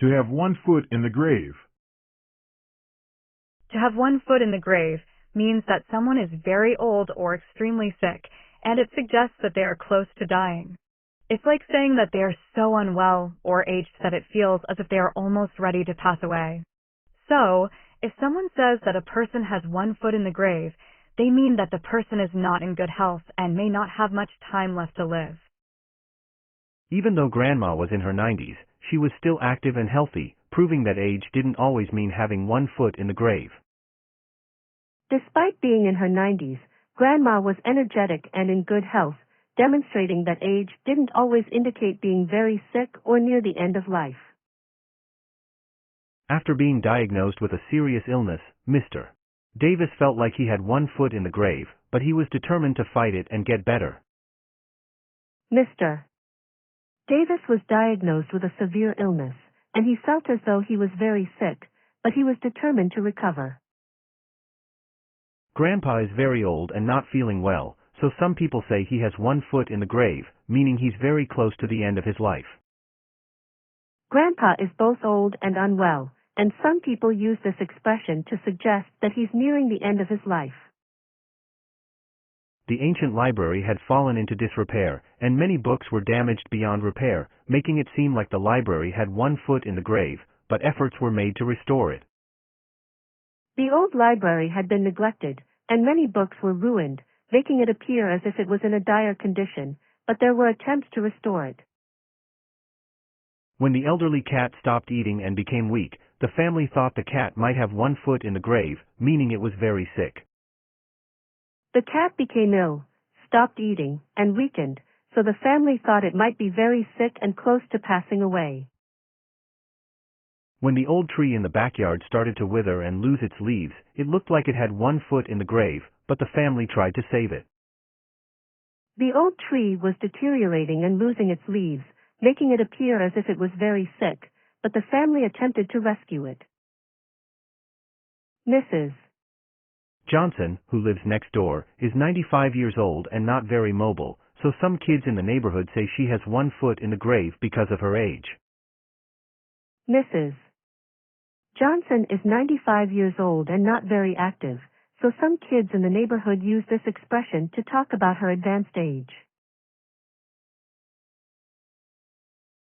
To have one foot in the grave. To have one foot in the grave means that someone is very old or extremely sick, and it suggests that they are close to dying. It's like saying that they are so unwell or aged that it feels as if they are almost ready to pass away. So, if someone says that a person has one foot in the grave, they mean that the person is not in good health and may not have much time left to live. Even though Grandma was in her 90s, she was still active and healthy, proving that age didn't always mean having one foot in the grave. Despite being in her 90s, Grandma was energetic and in good health, demonstrating that age didn't always indicate being very sick or near the end of life. After being diagnosed with a serious illness, Mr. Davis felt like he had one foot in the grave, but he was determined to fight it and get better. Mr. Davis was diagnosed with a severe illness, and he felt as though he was very sick, but he was determined to recover. Grandpa is very old and not feeling well, so some people say he has one foot in the grave, meaning he's very close to the end of his life. Grandpa is both old and unwell, and some people use this expression to suggest that he's nearing the end of his life. The ancient library had fallen into disrepair, and many books were damaged beyond repair, making it seem like the library had one foot in the grave, but efforts were made to restore it. The old library had been neglected, and many books were ruined, making it appear as if it was in a dire condition, but there were attempts to restore it. When the elderly cat stopped eating and became weak, the family thought the cat might have one foot in the grave, meaning it was very sick. The cat became ill, stopped eating, and weakened, so the family thought it might be very sick and close to passing away. When the old tree in the backyard started to wither and lose its leaves, it looked like it had one foot in the grave, but the family tried to save it. The old tree was deteriorating and losing its leaves, making it appear as if it was very sick, but the family attempted to rescue it. Mrs. Johnson, who lives next door, is 95 years old and not very mobile, so some kids in the neighborhood say she has one foot in the grave because of her age. Mrs. Johnson is 95 years old and not very active, so some kids in the neighborhood use this expression to talk about her advanced age.